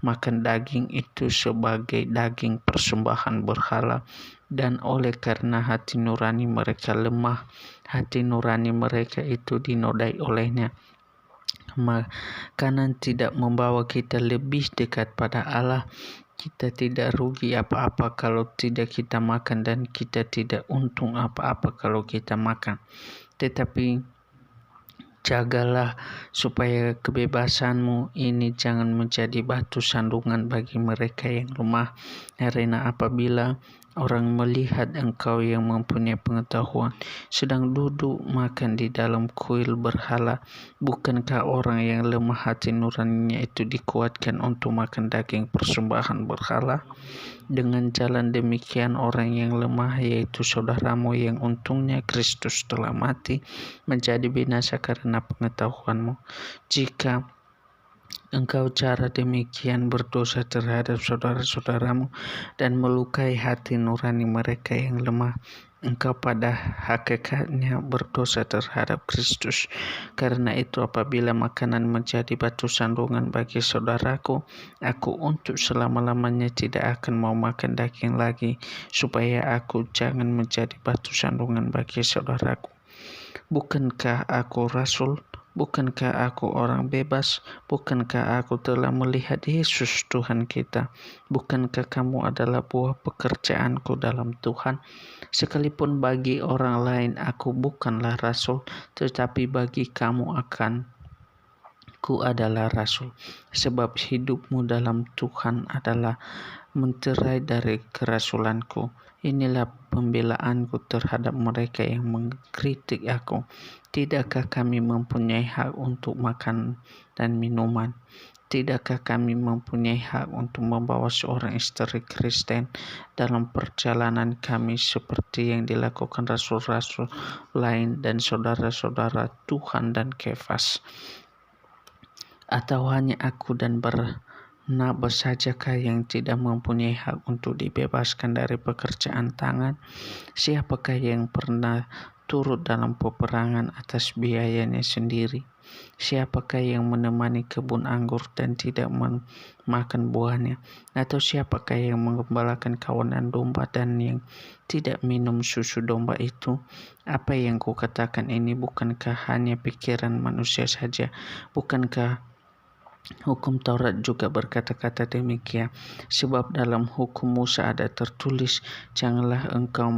makan daging itu sebagai daging persembahan berhala, dan oleh karena hati nurani mereka lemah, hati nurani mereka itu dinodai olehnya, makanan tidak membawa kita lebih dekat pada Allah. Kita tidak rugi apa-apa kalau tidak kita makan, dan kita tidak untung apa-apa kalau kita makan. Tetapi jagalah supaya kebebasanmu ini jangan menjadi batu sandungan bagi mereka yang lemah, karena apabila Orang melihat engkau yang mempunyai pengetahuan sedang duduk makan di dalam kuil berhala. Bukankah orang yang lemah hati nuraninya itu dikuatkan untuk makan daging persembahan berhala? Dengan jalan demikian orang yang lemah, yaitu saudaramu yang untungnya Kristus telah mati, menjadi binasa karena pengetahuanmu. Jika engkau cara demikian berdosa terhadap saudara-saudaramu dan melukai hati nurani mereka yang lemah, engkau pada hakikatnya berdosa terhadap Kristus. Karena itu apabila makanan menjadi batu sandungan bagi saudaraku, aku untuk selama-lamanya tidak akan mau makan daging lagi, supaya aku jangan menjadi batu sandungan bagi saudaraku. Bukankah aku rasul? Bukankah aku orang bebas? Bukankah aku telah melihat Yesus Tuhan kita? Bukankah kamu adalah buah pekerjaanku dalam Tuhan? Sekalipun bagi orang lain aku bukanlah rasul, tetapi bagi kamu ku adalah rasul. Sebab hidupmu dalam Tuhan adalah menterai dari kerasulanku. Inilah pembelaanku terhadap mereka yang mengkritik aku. Tidakkah kami mempunyai hak untuk makan dan minuman? Tidakkah kami mempunyai hak untuk membawa seorang istri Kristen dalam perjalanan kami seperti yang dilakukan rasul-rasul lain dan saudara-saudara Tuhan dan Kefas? Atau hanya aku dan Barnabas sajakah yang tidak mempunyai hak untuk dibebaskan dari pekerjaan tangan? Siapakah yang pernah turut dalam peperangan atas biayanya sendiri? Siapakah yang menemani kebun anggur dan tidak makan buahnya? Atau siapakah yang mengembalakan kawanan domba dan yang tidak minum susu domba itu? Apa yang kukatakan ini bukankah hanya pikiran manusia saja? Bukankah hukum Taurat juga berkata-kata demikian? Sebab dalam hukum Musa ada tertulis, janganlah engkau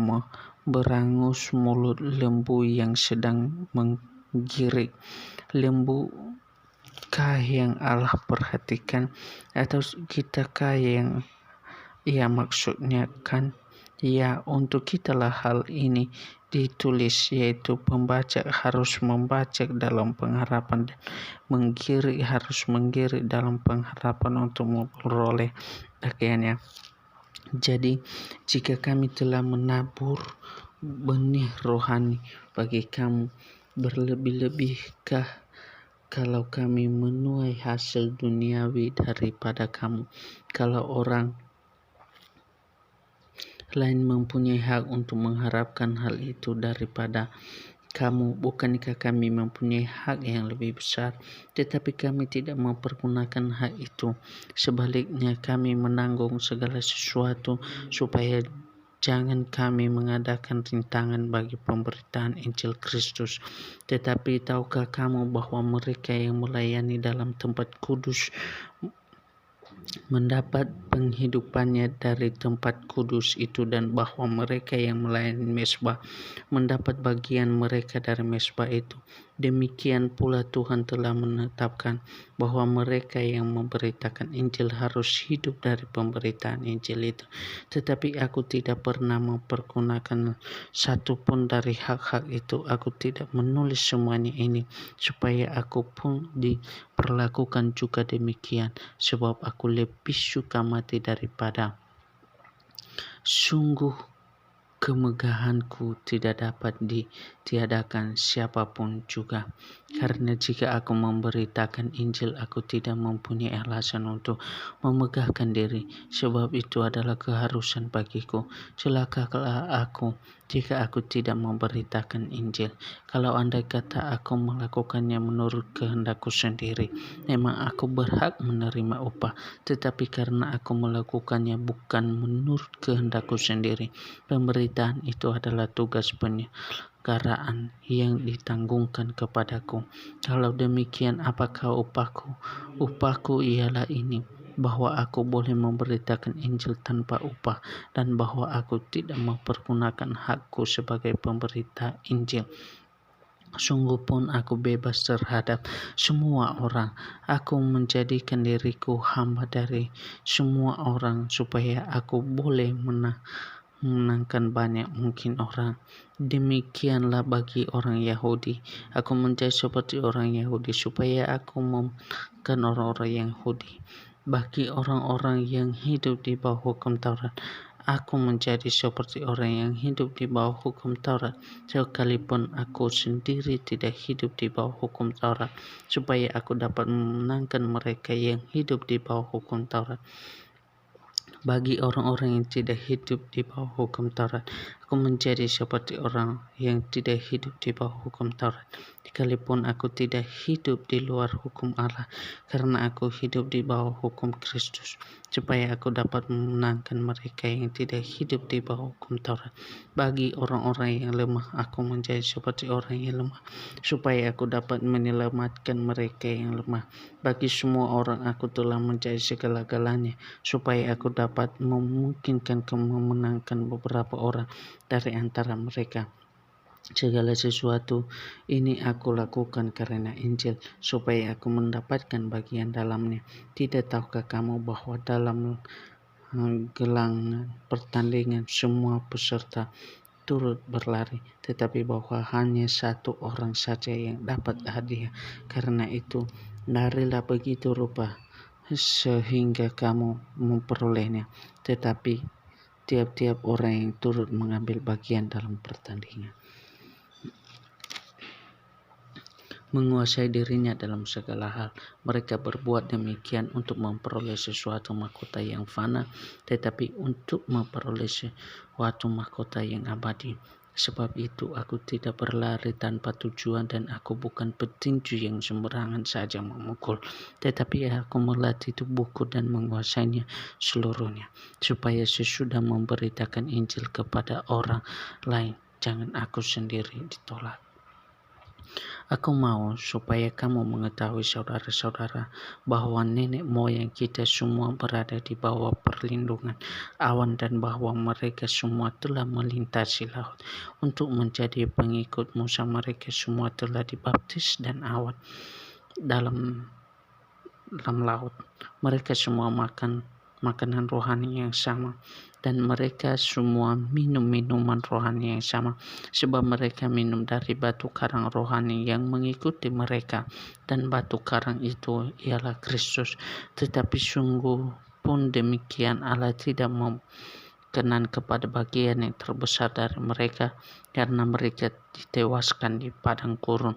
berangus mulut lembu yang sedang menggirik. Lembukah yang Allah perhatikan, atau kitakah yang ia maksudnya kan? Ya, untuk kitalah hal ini ditulis, yaitu pembacak harus membacak dalam pengharapan dan menggirik harus menggirik dalam pengharapan untuk memperoleh bagiannya. Jadi, jika kami telah menabur benih rohani bagi kamu, berlebih-lebihkah kalau kami menuai hasil duniawi daripada kamu? Kalau orang lain mempunyai hak untuk mengharapkan hal itu daripada kamu, bukankah kami mempunyai hak yang lebih besar? Tetapi kami tidak mempergunakan hak itu. Sebaliknya kami menanggung segala sesuatu supaya jangan kami mengadakan rintangan bagi pemberitaan Injil Kristus. Tetapi tahukah kamu bahwa mereka yang melayani dalam tempat kudus mendapat penghidupannya dari tempat kudus itu, dan bahwa mereka yang melayani mezbah mendapat bagian mereka dari mezbah itu? Demikian pula Tuhan telah menetapkan bahwa mereka yang memberitakan Injil harus hidup dari pemberitaan Injil itu. Tetapi aku tidak pernah mempergunakan satu pun dari hak-hak itu. Aku tidak menulis semuanya ini supaya aku pun diperlakukan juga demikian, sebab aku lebih suka mati daripada. Sungguh kemegahanku tidak dapat ditiadakan siapapun juga. Karena jika aku memberitakan Injil, aku tidak mempunyai alasan untuk memegahkan diri, sebab itu adalah keharusan bagiku. Celakalah aku jika aku tidak memberitakan Injil. Kalau andai kata aku melakukannya menurut kehendakku sendiri, memang aku berhak menerima upah. Tetapi karena aku melakukannya bukan menurut kehendakku sendiri, pemberitaan itu adalah tugas penyelenggaraan yang ditanggungkan kepadaku. Kalau demikian, apakah upahku? Upahku ialah ini, bahwa aku boleh memberitakan Injil tanpa upah, dan bahwa aku tidak mempergunakan hakku sebagai pemberita Injil. Sungguh pun aku bebas terhadap semua orang. Aku menjadikan diriku hamba dari semua orang supaya aku boleh memenangkan banyak mungkin orang. Demikianlah bagi orang Yahudi. Aku menjadi seperti orang Yahudi supaya aku memenangkan orang-orang Yahudi. Bagi orang-orang yang hidup di bawah hukum Taurat, aku menjadi seperti orang yang hidup di bawah hukum Taurat, sekalipun aku sendiri tidak hidup di bawah hukum Taurat, supaya aku dapat memenangkan mereka yang hidup di bawah hukum Taurat. Bagi orang-orang yang tidak hidup di bawah hukum Taurat, aku menjadi seperti orang yang tidak hidup di bawah hukum Taurat, sekalipun aku tidak hidup di luar hukum Allah, karena aku hidup di bawah hukum Kristus, supaya aku dapat memenangkan mereka yang tidak hidup di bawah hukum Taurat. Bagi orang-orang yang lemah, aku menjadi seperti orang yang lemah, supaya aku dapat menyelamatkan mereka yang lemah. Bagi semua orang aku telah menjadi segala-galanya, supaya aku dapat memungkinkan memenangkan beberapa orang dari antara mereka. Segala sesuatu ini aku lakukan karena Injil, supaya aku mendapatkan bagian dalamnya. Tidak tahukah kamu bahwa dalam gelangan pertandingan semua peserta turut berlari, tetapi bahwa hanya satu orang saja yang dapat hadiah? Karena itu, larilah begitu rupa sehingga kamu memperolehnya, tetapi tiap-tiap orang yang turut mengambil bagian dalam pertandingan menguasai dirinya dalam segala hal. Mereka berbuat demikian untuk memperoleh sesuatu mahkota yang fana, tetapi untuk memperoleh sesuatu mahkota yang abadi. Sebab itu aku tidak berlari tanpa tujuan, dan aku bukan petinju yang sembarangan saja memukul, tetapi aku melatih tubuhku dan menguasainya seluruhnya, supaya sesudah memberitakan Injil kepada orang lain, jangan aku sendiri ditolak. Aku mau supaya kamu mengetahui, saudara-saudara, bahwa nenek moyang kita semua berada di bawah perlindungan awan, dan bahwa mereka semua telah melintasi laut untuk menjadi pengikut Musa. Mereka semua telah dibaptis dan awan dalam laut. Mereka semua makan makanan rohani yang sama, dan mereka semua minum minuman rohani yang sama, sebab mereka minum dari batu karang rohani yang mengikuti mereka, dan batu karang itu ialah Kristus. Tetapi sungguh pun demikian, Allah tidak berkenan kepada bagian yang terbesar dari mereka, karena mereka ditewaskan di padang gurun.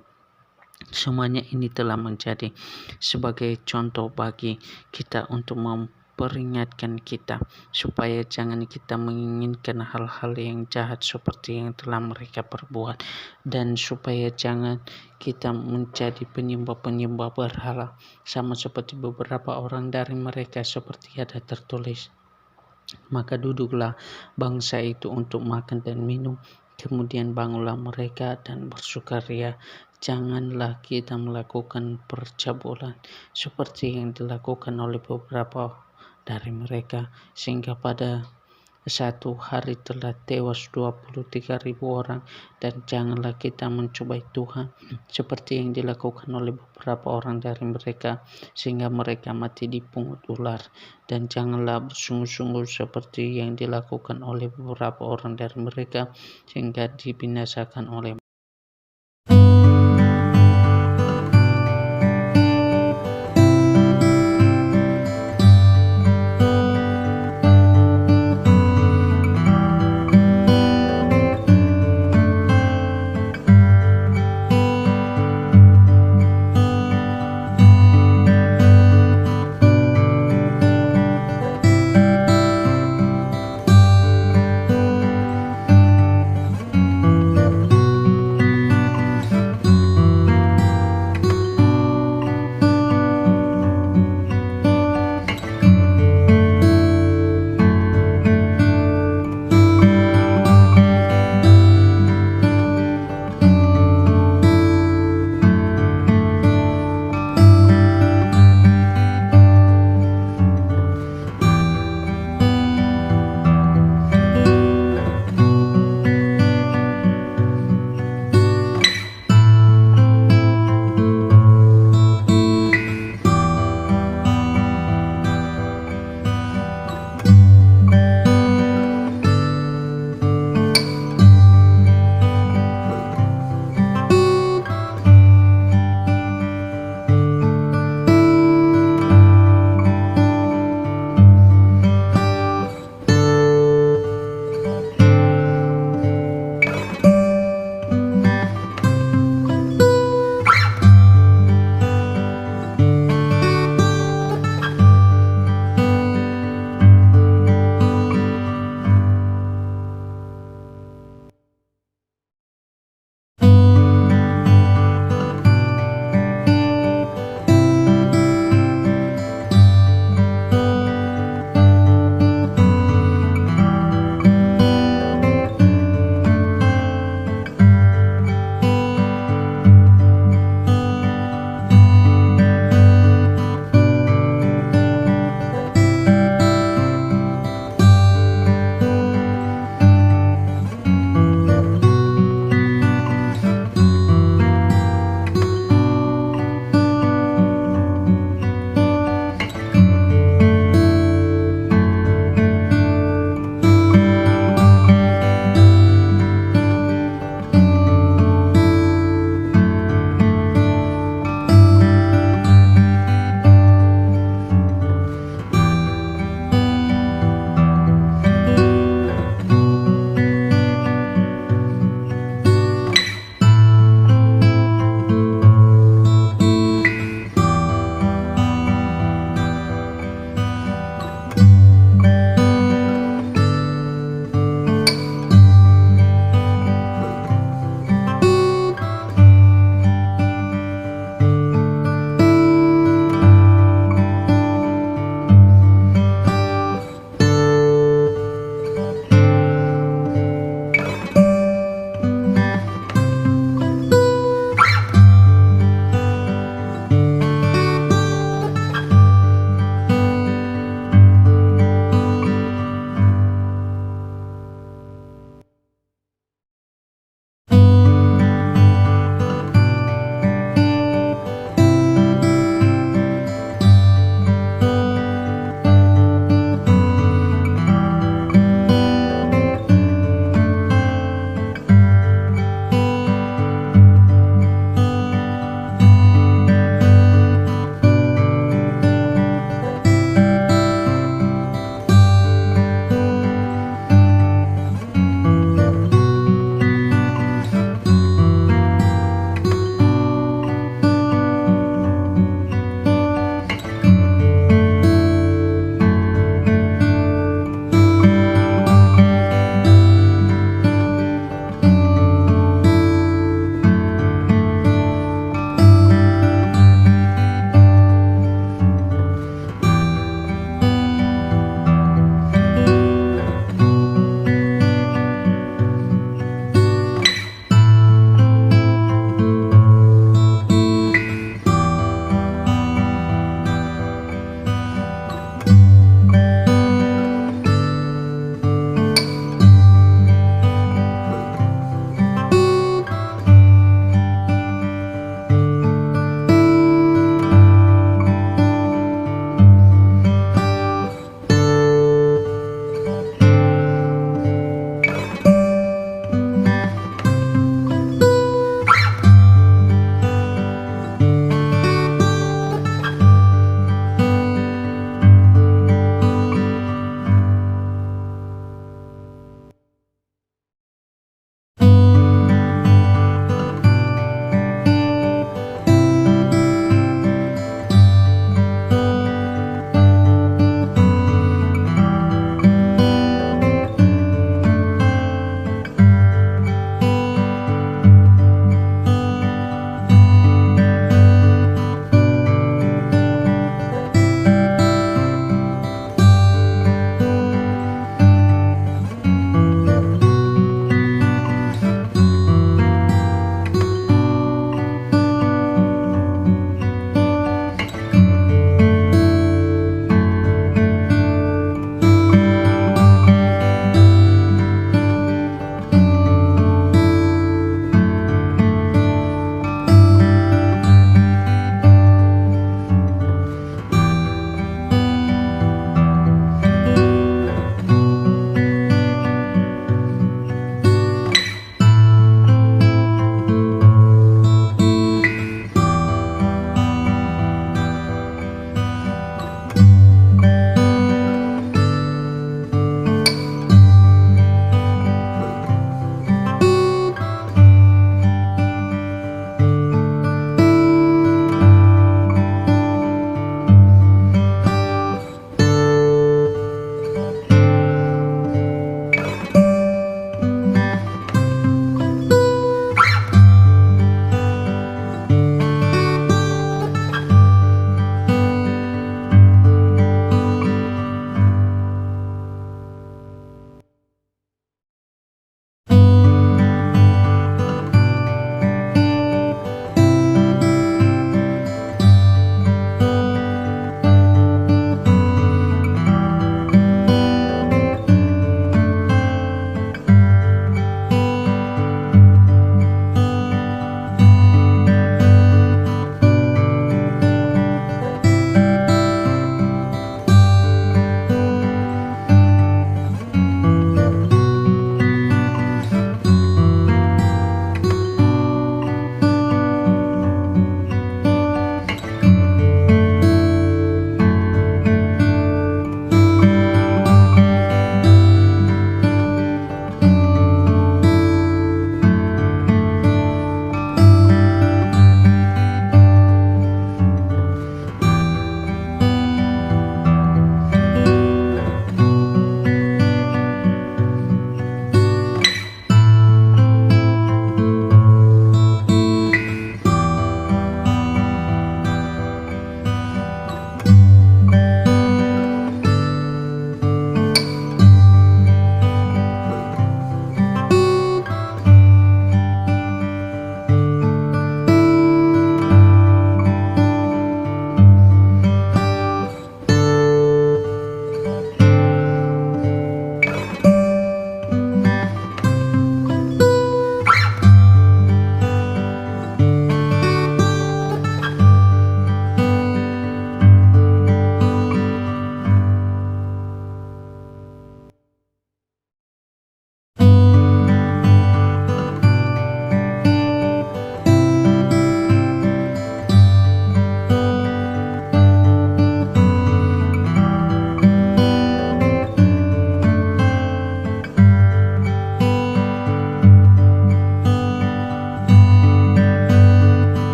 Semuanya ini telah menjadi sebagai contoh bagi kita untuk memperingatkan kita, supaya jangan kita menginginkan hal-hal yang jahat seperti yang telah mereka perbuat, dan supaya jangan kita menjadi penyembah-penyembah berhala, sama seperti beberapa orang dari mereka, seperti ada tertulis. Maka duduklah bangsa itu untuk makan dan minum, kemudian bangunlah mereka dan bersukaria. Janganlah kita melakukan percabulan seperti yang dilakukan oleh beberapa dari mereka, sehingga pada satu hari telah tewas 23.000 orang. Dan janganlah kita mencobai Tuhan seperti yang dilakukan oleh beberapa orang dari mereka, sehingga mereka mati dipungut ular. Dan janganlah bersungguh-sungguh seperti yang dilakukan oleh beberapa orang dari mereka, sehingga dibinasakan oleh